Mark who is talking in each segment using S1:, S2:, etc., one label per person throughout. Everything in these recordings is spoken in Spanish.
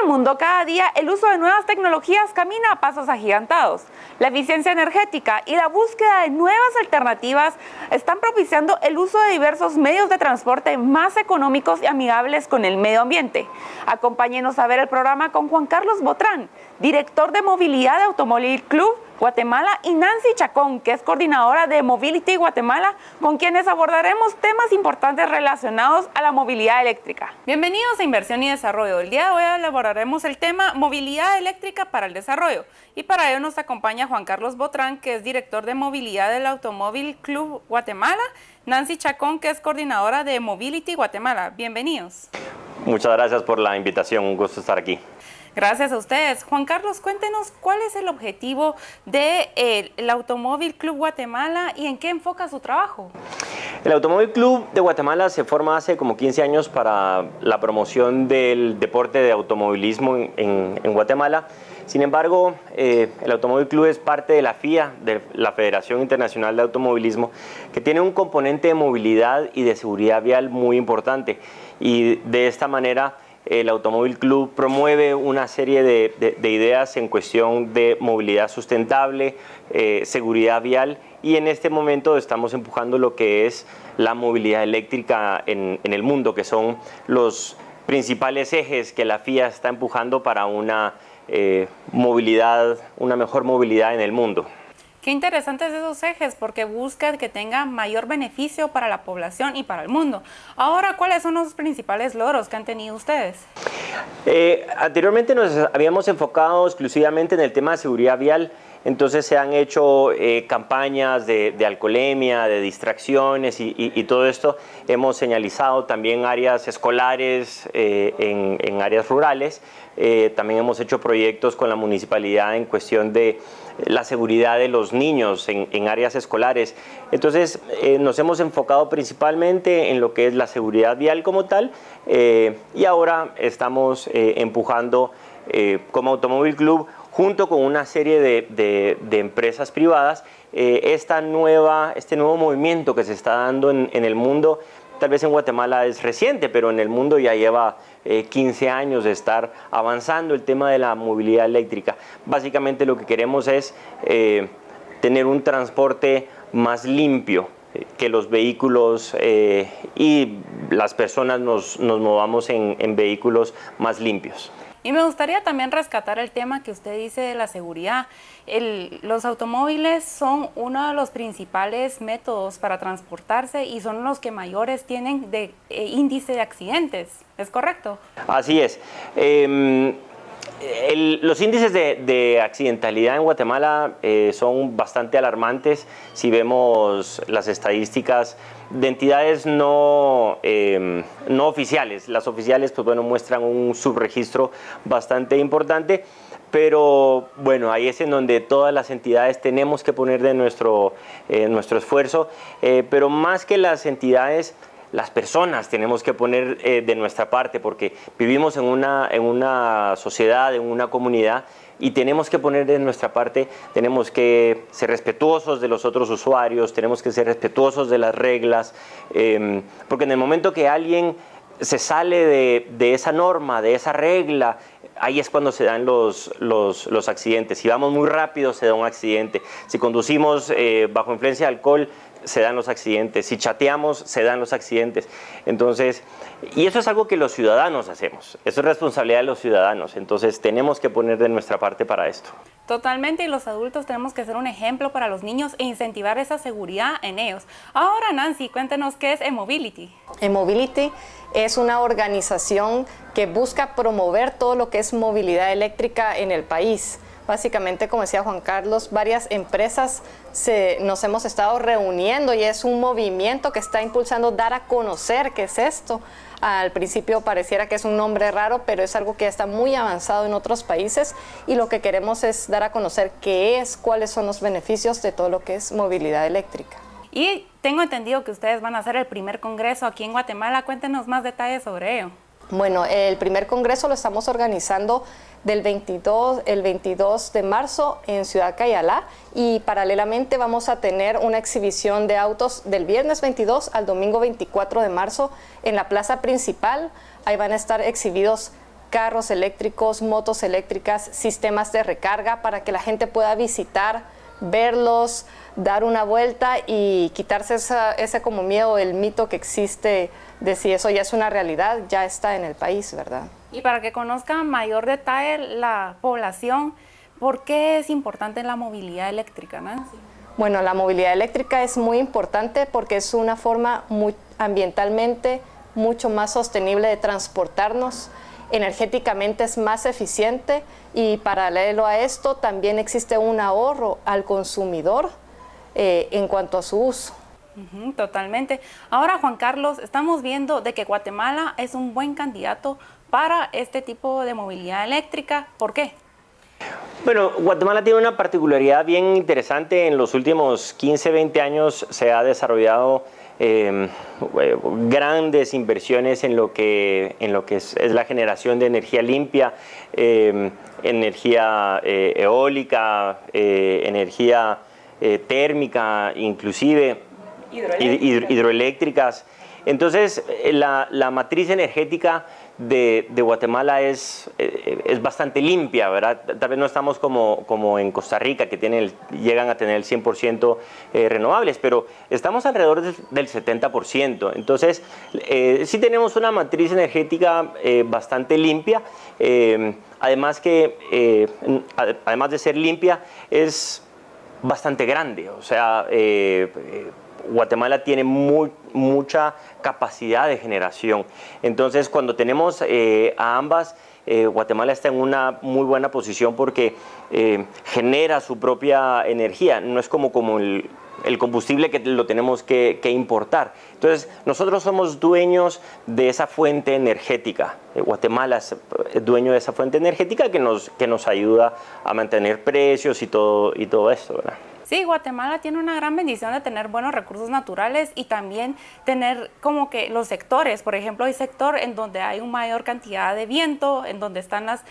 S1: mundo, cada día el uso de nuevas tecnologías camina a pasos agigantados. La eficiencia energética y la búsqueda de nuevas alternativas están propiciando el uso de diversos medios de transporte más económicos y amigables con el medio ambiente. Acompáñenos a ver el programa con Juan Carlos Botrán, director de movilidad de Automóvil Club Guatemala, y Nancy Chacón, que es coordinadora de Mobility Guatemala, con quienes abordaremos temas importantes relacionados a la movilidad eléctrica. Bienvenidos a Inversión y Desarrollo. El día de hoy elaboraremos el tema Movilidad Eléctrica para el Desarrollo, y para ello nos acompaña Juan Carlos Botrán, que es director de movilidad del Automóvil Club Guatemala, Nancy Chacón, que es coordinadora de Mobility Guatemala. Bienvenidos.
S2: Muchas gracias por la invitación, un gusto estar aquí.
S1: Gracias a ustedes. Juan Carlos, cuéntenos cuál es el objetivo del Automóvil Club Guatemala y en qué enfoca su trabajo.
S2: El Automóvil Club de Guatemala se forma hace como 15 años para la promoción del deporte de automovilismo en Guatemala. Sin embargo, el Automóvil Club es parte de la FIA, de la Federación Internacional de Automovilismo, que tiene un componente de movilidad y de seguridad vial muy importante. Y de esta manera, el Automóvil Club promueve una serie de ideas en cuestión de movilidad sustentable, seguridad vial, y en este momento estamos empujando lo que es la movilidad eléctrica en el mundo, que son los principales ejes que la FIA está empujando para una mejor movilidad en el mundo.
S1: Qué interesantes esos ejes, porque buscan que tenga mayor beneficio para la población y para el mundo. Ahora, ¿cuáles son los principales logros que han tenido ustedes?
S2: Anteriormente nos habíamos enfocado exclusivamente en el tema de seguridad vial. Entonces se han hecho campañas de alcoholemia, de distracciones y todo esto. Hemos señalizado también áreas escolares en áreas rurales. También hemos hecho proyectos con la municipalidad en cuestión de la seguridad de los niños en áreas escolares. Entonces nos hemos enfocado principalmente en lo que es la seguridad vial como tal, y ahora estamos empujando como Automóvil Club, junto con una serie de empresas privadas, este nuevo movimiento que se está dando en el mundo. Tal vez en Guatemala es reciente, pero en el mundo ya lleva 15 años de estar avanzando el tema de la movilidad eléctrica. Básicamente lo que queremos es tener un transporte más limpio, que los vehículos y las personas nos movamos en vehículos más limpios.
S1: Y me gustaría también rescatar el tema que usted dice de la seguridad. Los automóviles son uno de los principales métodos para transportarse y son los que mayores tienen de índice de accidentes. ¿Es correcto?
S2: Así es. Los índices de accidentalidad en Guatemala son bastante alarmantes. Si vemos las estadísticas de entidades no oficiales, las oficiales pues bueno, muestran un subregistro bastante importante, pero bueno, ahí es en donde todas las entidades tenemos que poner de nuestro esfuerzo, pero más que las entidades, las personas tenemos que poner de nuestra parte, porque vivimos en una sociedad, en una comunidad, y tenemos que poner de nuestra parte. Tenemos que ser respetuosos de los otros usuarios, tenemos que ser respetuosos de las reglas, porque en el momento que alguien se sale de esa norma, de esa regla, ahí es cuando se dan los accidentes. Si vamos muy rápido, se da un accidente. Si conducimos bajo influencia de alcohol, se dan los accidentes. Si chateamos, se dan los accidentes. Entonces, y eso es algo que los ciudadanos hacemos. Eso es responsabilidad de los ciudadanos. Entonces, tenemos que poner de nuestra parte para esto.
S1: Totalmente, y los adultos tenemos que ser un ejemplo para los niños e incentivar esa seguridad en ellos. Ahora, Nancy, cuéntenos qué es eMobility.
S3: eMobility es una organización que busca promover todo lo que es movilidad eléctrica en el país. Básicamente, como decía Juan Carlos, varias empresas nos hemos estado reuniendo y es un movimiento que está impulsando dar a conocer qué es esto. Al principio pareciera que es un nombre raro, pero es algo que ya está muy avanzado en otros países y lo que queremos es dar a conocer qué es, cuáles son los beneficios de todo lo que es movilidad eléctrica.
S1: Y tengo entendido que ustedes van a hacer el primer congreso aquí en Guatemala. Cuéntenos más detalles sobre ello.
S3: Bueno, el primer congreso lo estamos organizando el 22 de marzo en Ciudad Cayalá, y paralelamente vamos a tener una exhibición de autos del viernes 22 al domingo 24 de marzo en la plaza principal. Ahí van a estar exhibidos carros eléctricos, motos eléctricas, sistemas de recarga para que la gente pueda visitar, verlos, dar una vuelta y quitarse ese como miedo, el mito que existe de si eso ya es una realidad, ya está en el país, ¿verdad?
S1: Y para que conozca mayor detalle la población, ¿por qué es importante la movilidad eléctrica, Nancy?
S3: Bueno, la movilidad eléctrica es muy importante porque es una forma ambientalmente mucho más sostenible de transportarnos, energéticamente es más eficiente y paralelo a esto también existe un ahorro al consumidor en cuanto a su uso.
S1: Totalmente. Ahora, Juan Carlos, estamos viendo de que Guatemala es un buen candidato para este tipo de movilidad eléctrica. ¿Por qué?
S2: Bueno, Guatemala tiene una particularidad bien interesante. En los últimos 15, 20 años se ha desarrollado grandes inversiones en lo que es la generación de energía limpia, energía eólica, energía térmica, inclusive, hidroeléctricas. Entonces, la matriz energética de Guatemala es bastante limpia, ¿verdad? Tal vez no estamos como en Costa Rica, que llegan a tener el 100% renovables, pero estamos alrededor del 70%. Entonces, sí tenemos una matriz energética bastante limpia, además de ser limpia, es bastante grande. O sea, Guatemala tiene mucha capacidad de generación. Entonces, cuando tenemos a ambas, Guatemala está en una muy buena posición porque genera su propia energía. No es como el combustible que lo tenemos que importar. Entonces, nosotros somos dueños de esa fuente energética. Guatemala es dueño de esa fuente energética que nos ayuda a mantener precios y todo esto, ¿verdad?
S1: Sí, Guatemala tiene una gran bendición de tener buenos recursos naturales y también tener como que los sectores. Por ejemplo, hay sector en donde hay una mayor cantidad de viento, en donde están las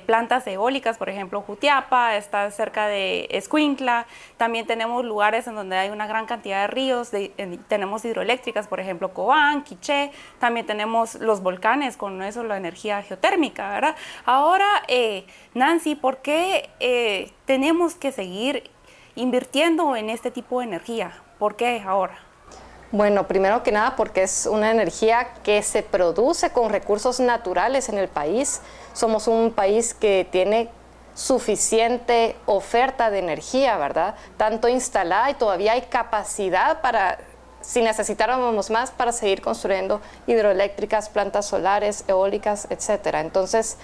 S1: plantas eólicas, por ejemplo, Jutiapa, está cerca de Escuintla. También tenemos lugares en donde hay una gran cantidad de ríos, tenemos hidroeléctricas, por ejemplo, Cobán, Quiché. También tenemos los volcanes, con eso la energía geotérmica, ¿verdad? Ahora, Nancy, ¿por qué tenemos que seguir invirtiendo en este tipo de energía? ¿Por qué ahora?
S3: Bueno, primero que nada porque es una energía que se produce con recursos naturales en el país. Somos un país que tiene suficiente oferta de energía, ¿verdad? Tanto instalada y todavía hay capacidad para, si necesitáramos más, para seguir construyendo hidroeléctricas, plantas solares, eólicas, etcétera. Entonces,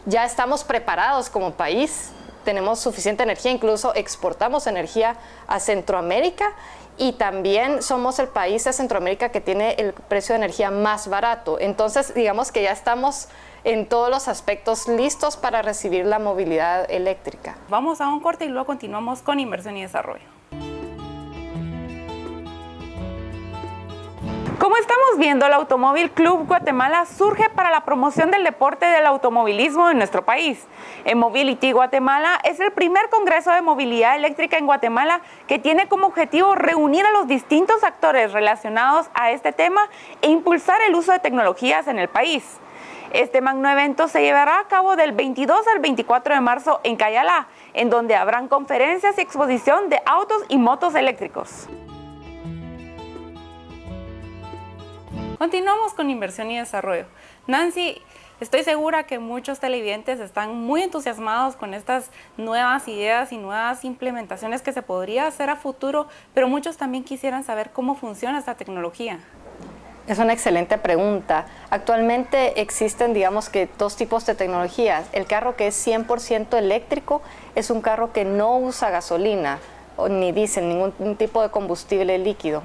S3: ya estamos preparados como país. Tenemos suficiente energía, incluso exportamos energía a Centroamérica y también somos el país de Centroamérica que tiene el precio de energía más barato. Entonces, digamos que ya estamos en todos los aspectos listos para recibir la movilidad eléctrica.
S1: Vamos a un corte y luego continuamos con inversión y desarrollo. Como estamos viendo, el Automóvil Club Guatemala surge para la promoción del deporte del automovilismo en nuestro país. En Mobility Guatemala es el primer congreso de movilidad eléctrica en Guatemala que tiene como objetivo reunir a los distintos actores relacionados a este tema e impulsar el uso de tecnologías en el país. Este magno evento se llevará a cabo del 22 al 24 de marzo en Cayalá, en donde habrán conferencias y exposición de autos y motos eléctricos. Continuamos con inversión y desarrollo. Nancy, estoy segura que muchos televidentes están muy entusiasmados con estas nuevas ideas y nuevas implementaciones que se podría hacer a futuro, pero muchos también quisieran saber cómo funciona esta tecnología.
S3: Es una excelente pregunta. Actualmente existen, digamos que, dos tipos de tecnologías. El carro que es 100% eléctrico es un carro que no usa gasolina ni diésel, ningún tipo de combustible líquido.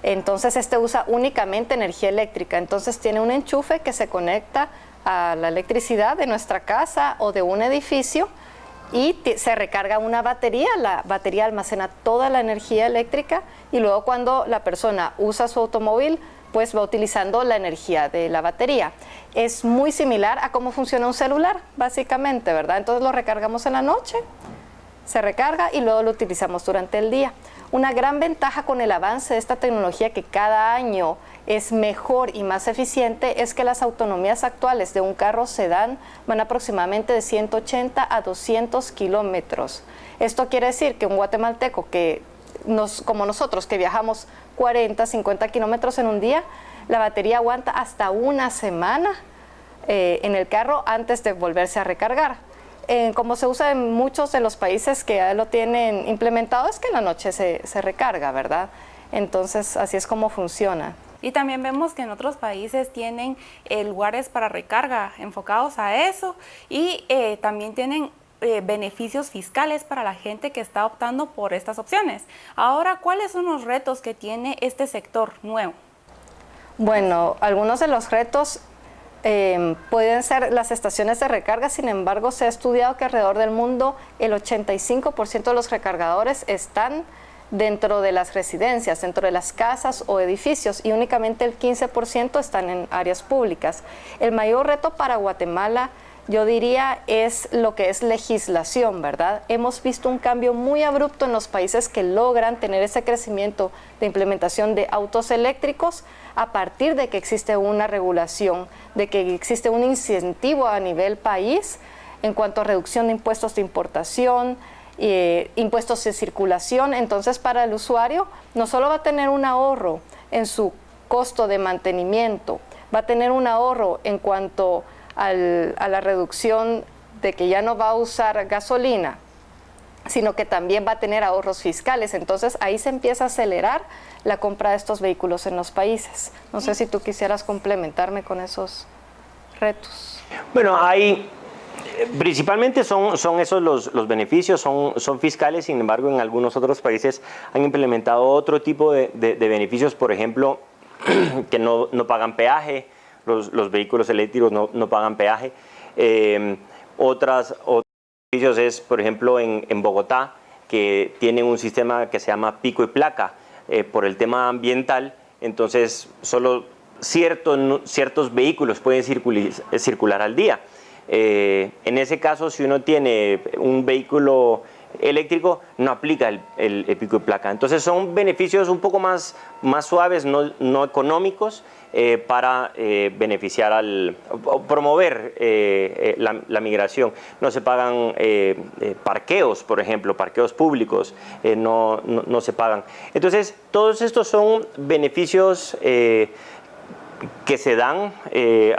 S3: Entonces este usa únicamente energía eléctrica, entonces tiene un enchufe que se conecta a la electricidad de nuestra casa o de un edificio y se recarga una batería, la batería almacena toda la energía eléctrica y luego cuando la persona usa su automóvil pues va utilizando la energía de la batería. Es muy similar a cómo funciona un celular básicamente, ¿verdad? Entonces lo recargamos en la noche, se recarga y luego lo utilizamos durante el día. Una gran ventaja con el avance de esta tecnología, que cada año es mejor y más eficiente, es que las autonomías actuales de un carro sedán van aproximadamente de 180 a 200 kilómetros. Esto quiere decir que un guatemalteco como nosotros, que viajamos 40, 50 kilómetros en un día, la batería aguanta hasta una semana en el carro antes de volverse a recargar. Como se usa en muchos de los países que ya lo tienen implementado, es que en la noche se recarga, ¿verdad? Entonces, así es como funciona.
S1: Y también vemos que en otros países tienen lugares para recarga enfocados a eso y también tienen beneficios fiscales para la gente que está optando por estas opciones. Ahora, ¿cuáles son los retos que tiene este sector nuevo?
S3: Bueno, algunos de los retos pueden ser las estaciones de recarga. Sin embargo, se ha estudiado que alrededor del mundo el 85% de los recargadores están dentro de las residencias, dentro de las casas o edificios, y únicamente el 15% están en áreas públicas. El mayor reto para Guatemala, yo diría, es lo que es legislación, ¿verdad? Hemos visto un cambio muy abrupto en los países que logran tener ese crecimiento de implementación de autos eléctricos a partir de que existe una regulación, de que existe un incentivo a nivel país en cuanto a reducción de impuestos de importación, impuestos de circulación. Entonces, para el usuario no solo va a tener un ahorro en su costo de mantenimiento, va a tener un ahorro en cuanto a la reducción de que ya no va a usar gasolina, sino que también va a tener ahorros fiscales. Entonces ahí se empieza a acelerar la compra de estos vehículos en los países. No sé si tú quisieras complementarme con esos retos.
S2: Bueno, principalmente son esos los beneficios, son fiscales. Sin embargo, en algunos otros países han implementado otro tipo de beneficios, por ejemplo, que no pagan peaje. Los vehículos eléctricos no pagan peaje. Otros beneficios es, por ejemplo, en Bogotá, que tienen un sistema que se llama pico y placa por el tema ambiental. Entonces, solo ciertos vehículos pueden circular al día. En ese caso, si uno tiene un vehículo eléctrico, no aplica el pico y placa. Entonces son beneficios un poco más suaves, no económicos, para beneficiar promover la migración. No se pagan parqueos, por ejemplo, parqueos públicos, no se pagan. Entonces todos estos son beneficios que se dan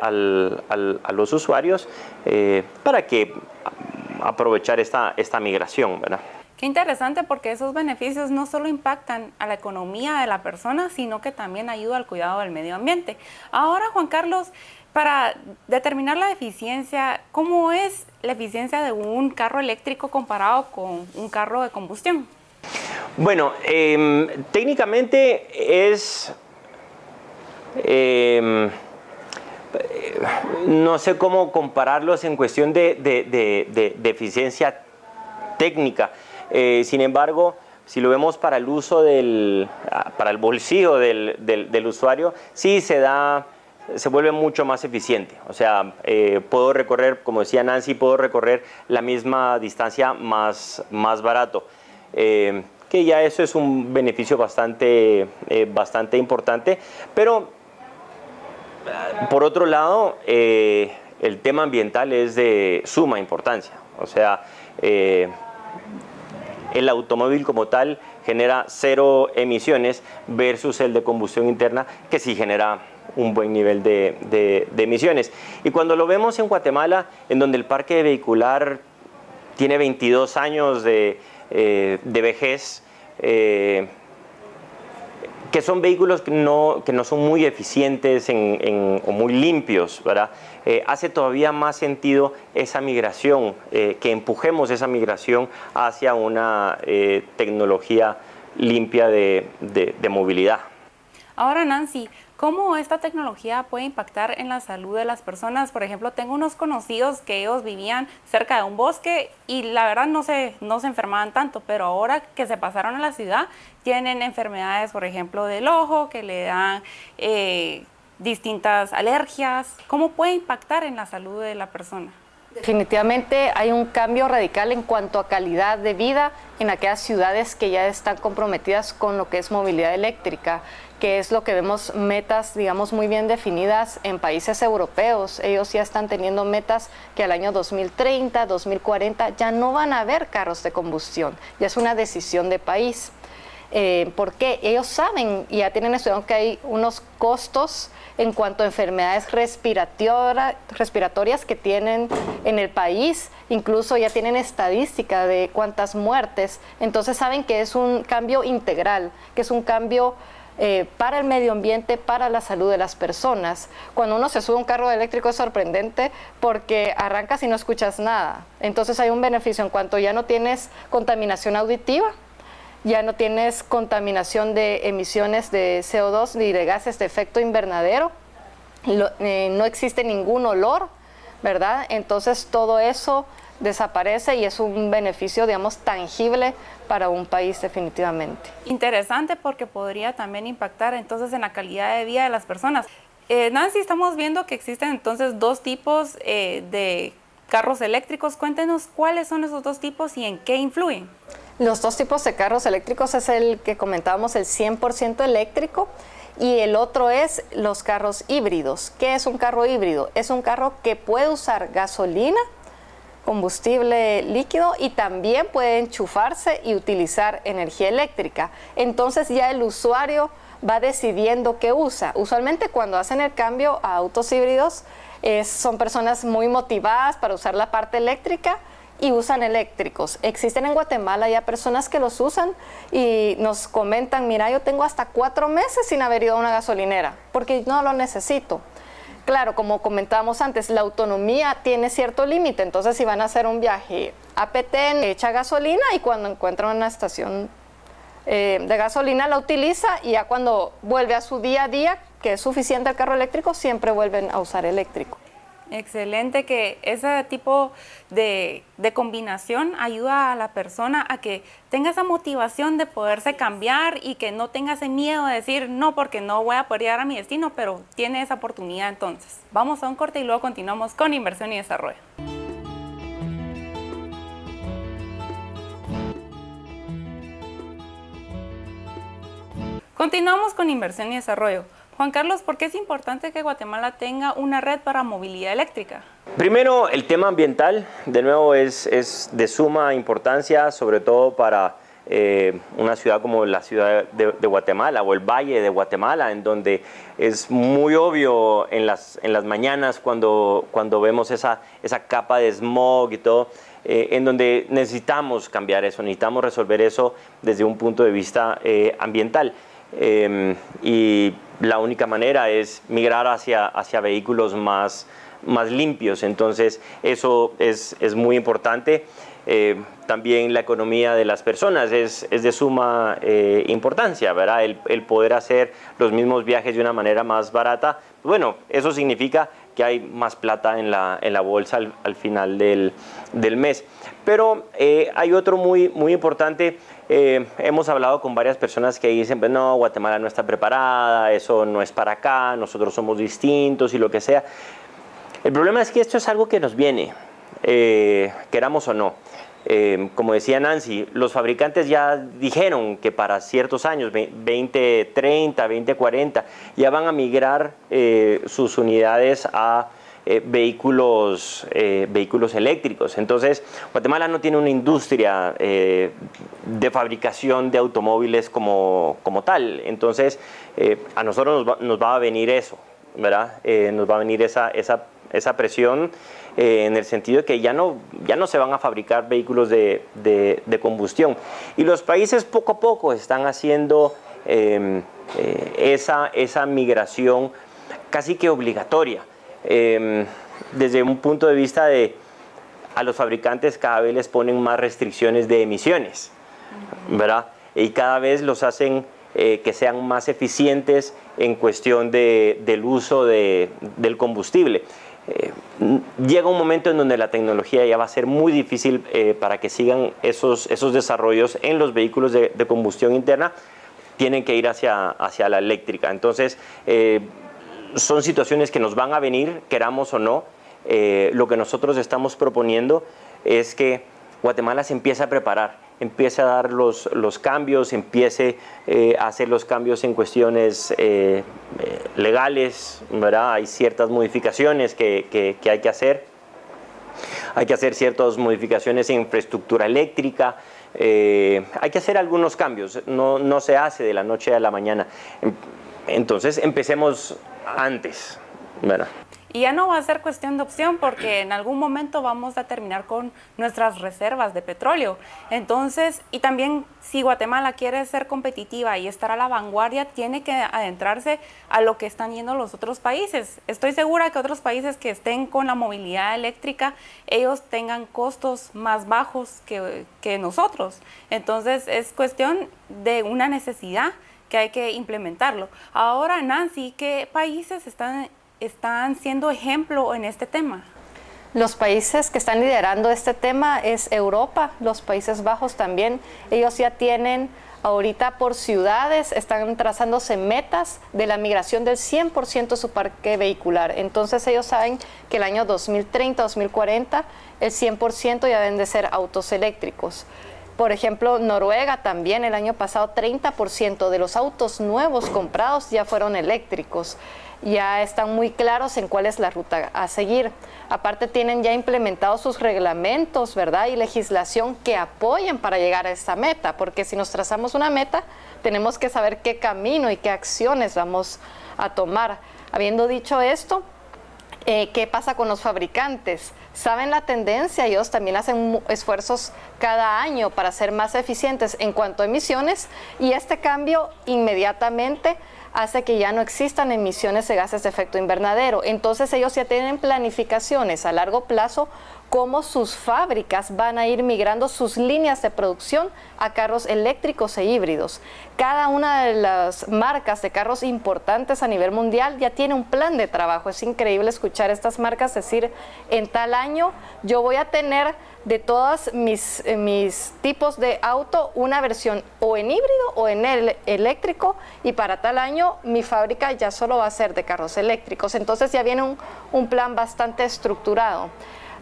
S2: a los usuarios para que aprovechar esta migración, ¿verdad?
S1: Qué interesante, porque esos beneficios no solo impactan a la economía de la persona, sino que también ayuda al cuidado del medio ambiente. Ahora, Juan Carlos, para determinar la eficiencia, ¿cómo es la eficiencia de un carro eléctrico comparado con un carro de combustión?
S2: Bueno, técnicamente es... no sé cómo compararlos en cuestión de eficiencia técnica. Sin embargo, si lo vemos para el uso para el bolsillo del usuario, sí se vuelve mucho más eficiente. O sea, puedo recorrer, como decía Nancy, puedo recorrer la misma distancia más barato. Que ya eso es un beneficio bastante importante, pero por otro lado, el tema ambiental es de suma importancia. O sea, el automóvil como tal genera 0 emisiones versus el de combustión interna, que sí genera un buen nivel de emisiones. Y cuando lo vemos en Guatemala, en donde el parque vehicular tiene 22 años de vejez, que son vehículos que no son muy eficientes o muy limpios, ¿verdad? Hace todavía más sentido esa migración, que empujemos esa migración hacia una tecnología limpia de movilidad.
S1: Ahora, Nancy, ¿cómo esta tecnología puede impactar en la salud de las personas? Por ejemplo, tengo unos conocidos que ellos vivían cerca de un bosque y la verdad no se enfermaban tanto, pero ahora que se pasaron a la ciudad tienen enfermedades, por ejemplo, del ojo, que le dan distintas alergias. ¿Cómo puede impactar en la salud de la persona?
S3: Definitivamente hay un cambio radical en cuanto a calidad de vida en aquellas ciudades que ya están comprometidas con lo que es movilidad eléctrica, que es lo que vemos metas, digamos, muy bien definidas en países europeos. Ellos ya están teniendo metas que al año 2030, 2040 ya no van a haber carros de combustión, ya es una decisión de país. Porque ellos saben y ya tienen estudiado que hay unos costos en cuanto a enfermedades respiratorias que tienen en el país, incluso ya tienen estadística de cuántas muertes, entonces saben que es un cambio integral, que es un cambio para el medio ambiente, para la salud de las personas. Cuando uno se sube a un carro eléctrico es sorprendente porque arrancas y no escuchas nada, entonces hay un beneficio en cuanto ya no tienes contaminación auditiva, ya no tienes contaminación de emisiones de CO2 ni de gases de efecto invernadero, no existe ningún olor, ¿verdad? Entonces todo eso desaparece y es un beneficio, digamos, tangible para un país definitivamente.
S1: Interesante porque podría también impactar entonces en la calidad de vida de las personas. Nancy, estamos viendo que existen entonces dos tipos de carros eléctricos. Cuéntenos cuáles son esos dos tipos y en qué influyen.
S3: Los dos tipos de carros eléctricos es el que comentábamos, el 100% eléctrico, y el otro es los carros híbridos. ¿Qué es un carro híbrido? Es un carro que puede usar gasolina, combustible líquido, y también puede enchufarse y utilizar energía eléctrica. Entonces ya el usuario va decidiendo qué usa. Usualmente cuando hacen el cambio a autos híbridos son personas muy motivadas para usar la parte eléctrica y usan eléctricos. Existen en Guatemala ya personas que los usan y nos comentan, mira, yo tengo hasta 4 meses sin haber ido a una gasolinera porque no lo necesito. Claro, como comentábamos antes, la autonomía tiene cierto límite, entonces si van a hacer un viaje a Petén, echa gasolina y cuando encuentran una estación de gasolina la utiliza, y ya cuando vuelve a su día a día, que es suficiente el carro eléctrico, siempre vuelven a usar eléctrico.
S1: Excelente que ese tipo de combinación ayuda a la persona a que tenga esa motivación de poderse cambiar y que no tenga ese miedo de decir no, porque no voy a poder llegar a mi destino, pero tiene esa oportunidad entonces. Vamos a un corte y luego continuamos con inversión y desarrollo. Continuamos con inversión y desarrollo. Juan Carlos, ¿por qué es importante que Guatemala tenga una red para movilidad eléctrica?
S2: Primero, el tema ambiental, de nuevo, es de suma importancia, sobre todo para una ciudad como la ciudad de Guatemala o el Valle de Guatemala, en donde es muy obvio en las mañanas cuando vemos esa capa de smog y todo, en donde necesitamos cambiar eso, necesitamos resolver eso desde un punto de vista ambiental. Y la única manera es migrar hacia vehículos más limpios, entonces eso es muy importante. También la economía de las personas es de suma importancia, ¿verdad? El poder hacer los mismos viajes de una manera más barata, bueno, eso significa que hay más plata en la bolsa al final del mes. Pero hay otro muy importante. Hemos hablado con varias personas que dicen, pues no, Guatemala no está preparada, eso no es para acá, nosotros somos distintos y lo que sea. El problema es que esto es algo que nos viene, queramos o no. Como decía Nancy, los fabricantes ya dijeron que para ciertos años, 2030, 2040, ya van a migrar sus unidades a vehículos eléctricos. Entonces, Guatemala no tiene una industria de fabricación de automóviles como tal. Entonces, a nosotros nos va a venir eso, ¿verdad? Nos va a venir esa presión en el sentido de que ya no se van a fabricar vehículos de combustión. Y los países poco a poco están haciendo esa migración casi que obligatoria. Desde un punto de vista a los fabricantes cada vez les ponen más restricciones de emisiones, ¿verdad? Y cada vez los hacen que sean más eficientes en cuestión del uso del combustible. Llega un momento en donde la tecnología ya va a ser muy difícil para que sigan esos desarrollos en los vehículos de combustión interna, tienen que ir hacia la eléctrica. Entonces, son situaciones que nos van a venir, queramos o no, lo que nosotros estamos proponiendo es que Guatemala se empiece a preparar, empiece a dar los cambios, empiece a hacer los cambios en cuestiones legales, ¿verdad? Hay ciertas modificaciones que hay que hacer. Hay que hacer ciertas modificaciones en infraestructura eléctrica. Hay que hacer algunos cambios. No se hace de la noche a la mañana. Entonces empecemos antes, ¿verdad?
S1: Y ya no va a ser cuestión de opción porque en algún momento vamos a terminar con nuestras reservas de petróleo. Entonces, y también si Guatemala quiere ser competitiva y estar a la vanguardia, tiene que adentrarse a lo que están yendo los otros países. Estoy segura que otros países que estén con la movilidad eléctrica, ellos tengan costos más bajos que nosotros. Entonces, es cuestión de una necesidad que hay que implementarlo. Ahora, Nancy, ¿qué países están siendo ejemplo en este tema?
S3: Los países que están liderando este tema es Europa, los Países Bajos también. Ellos ya tienen ahorita por ciudades, están trazándose metas de la migración del 100% de su parque vehicular. Entonces ellos saben que el año 2030, 2040, el 100% ya deben de ser autos eléctricos. Por ejemplo, Noruega también el año pasado 30% de los autos nuevos comprados ya fueron eléctricos. Ya están muy claros en cuál es la ruta a seguir. Aparte tienen ya implementados sus reglamentos, ¿verdad? Y legislación que apoyen para llegar a esta meta, porque si nos trazamos una meta, tenemos que saber qué camino y qué acciones vamos a tomar. Habiendo dicho esto, ¿qué pasa con los fabricantes? Saben la tendencia, ellos también hacen esfuerzos cada año para ser más eficientes en cuanto a emisiones, y este cambio inmediatamente hace que ya no existan emisiones de gases de efecto invernadero. Entonces ellos ya tienen planificaciones a largo plazo cómo sus fábricas van a ir migrando sus líneas de producción a carros eléctricos e híbridos. Cada una de las marcas de carros importantes a nivel mundial ya tiene un plan de trabajo. Es increíble escuchar estas marcas decir, en tal año yo voy a tener de todos mis tipos de auto una versión o en híbrido o en eléctrico, y para tal año mi fábrica ya solo va a ser de carros eléctricos. Entonces ya viene un plan bastante estructurado.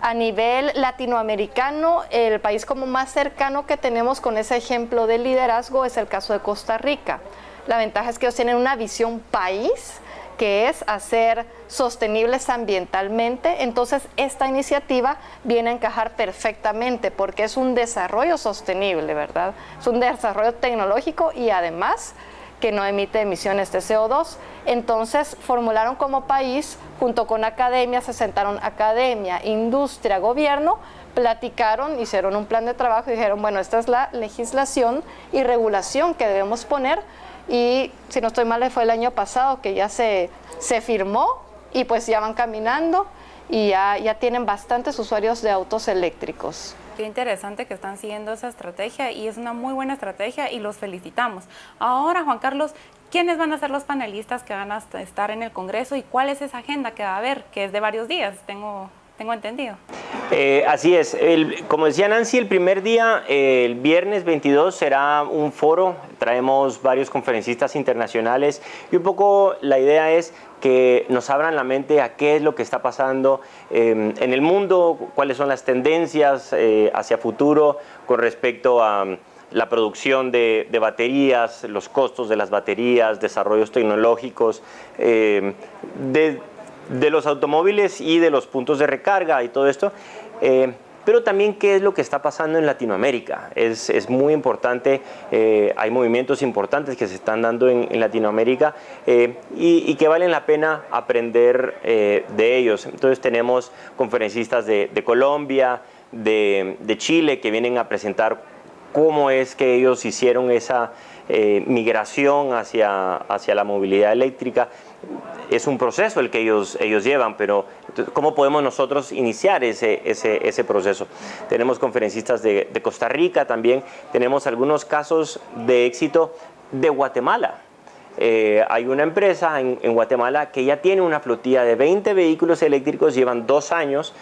S3: A nivel latinoamericano, el país como más cercano que tenemos con ese ejemplo de liderazgo es el caso de Costa Rica. La ventaja es que ellos tienen una visión país, que es hacer sostenibles ambientalmente. Entonces esta iniciativa viene a encajar perfectamente porque es un desarrollo sostenible, ¿verdad? Es un desarrollo tecnológico y además que no emite emisiones de CO2. Entonces formularon como país, junto con academia, se sentaron academia, industria, gobierno, platicaron, hicieron un plan de trabajo y dijeron, bueno, esta es la legislación y regulación que debemos poner. Y si no estoy mal, fue el año pasado que ya se firmó, y pues ya van caminando y ya tienen bastantes usuarios de autos eléctricos.
S1: Qué interesante que están siguiendo esa estrategia, y es una muy buena estrategia y los felicitamos. Ahora, Juan Carlos, ¿quiénes van a ser los panelistas que van a estar en el Congreso y cuál es esa agenda que va a haber, que es de varios días? Tengo entendido.
S2: Así es. Como decía Nancy, el primer día, el viernes 22, será un foro. Traemos varios conferencistas internacionales y un poco la idea es que nos abran la mente a qué es lo que está pasando en el mundo, cuáles son las tendencias hacia futuro con respecto a la producción de baterías, los costos de las baterías, desarrollos tecnológicos, de los automóviles y de los puntos de recarga y todo esto, pero también qué es lo que está pasando en Latinoamérica. Es muy importante, hay movimientos importantes que se están dando en Latinoamérica y que valen la pena aprender de ellos. Entonces tenemos conferencistas de Colombia, de Chile, que vienen a presentar cómo es que ellos hicieron esa migración hacia la movilidad eléctrica. Es un proceso el que ellos llevan, pero ¿cómo podemos nosotros iniciar ese proceso? Tenemos conferencistas de Costa Rica también, tenemos algunos casos de éxito de Guatemala. Hay una empresa en Guatemala que ya tiene una flotilla de 20 vehículos eléctricos, llevan 2 años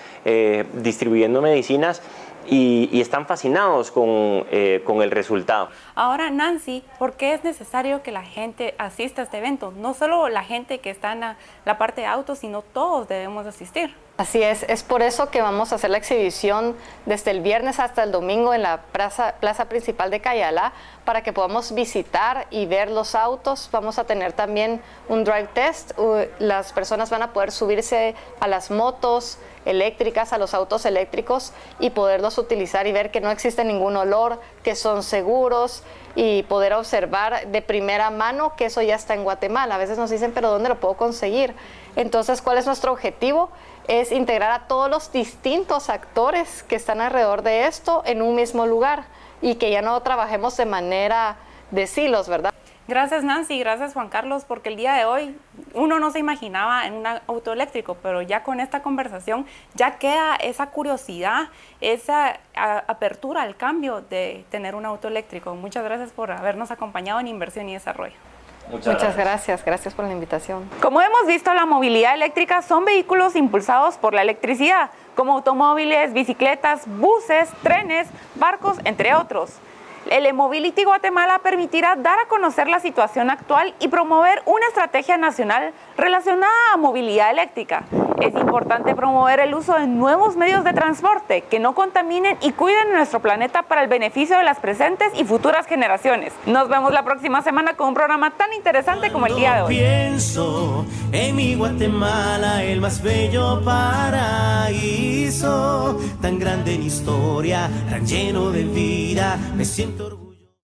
S2: distribuyendo medicinas y están fascinados con el resultado.
S1: Ahora, Nancy, ¿por qué es necesario que la gente asista a este evento? No solo la gente que está en la parte de autos, sino todos debemos asistir.
S3: Así es por eso que vamos a hacer la exhibición desde el viernes hasta el domingo en la plaza principal de Cayala para que podamos visitar y ver los autos. Vamos a tener también un drive test. Las personas van a poder subirse a las motos eléctricas, a los autos eléctricos y poderlos utilizar y ver que no existe ningún olor, que son seguros y poder observar de primera mano que eso ya está en Guatemala. A veces nos dicen, pero ¿dónde lo puedo conseguir? Entonces, ¿cuál es nuestro objetivo? Es integrar a todos los distintos actores que están alrededor de esto en un mismo lugar y que ya no trabajemos de manera de silos, ¿verdad?
S1: Gracias, Nancy, gracias, Juan Carlos, porque el día de hoy uno no se imaginaba en un auto eléctrico, pero ya con esta conversación ya queda esa curiosidad, esa apertura al cambio de tener un auto eléctrico. Muchas gracias por habernos acompañado en Inversión y Desarrollo.
S3: Muchas gracias por la invitación.
S1: Como hemos visto, la movilidad eléctrica son vehículos impulsados por la electricidad, como automóviles, bicicletas, buses, trenes, barcos, entre otros. El eMobility Guatemala permitirá dar a conocer la situación actual y promover una estrategia nacional relacionada a movilidad eléctrica. Es importante promover el uso de nuevos medios de transporte que no contaminen y cuiden nuestro planeta para el beneficio de las presentes y futuras generaciones. Nos vemos la próxima semana con un programa tan interesante como el día de hoy.
S4: Pienso en mi Guatemala, el más bello paraíso, tan grande en historia, tan lleno de vida, me siento orgulloso.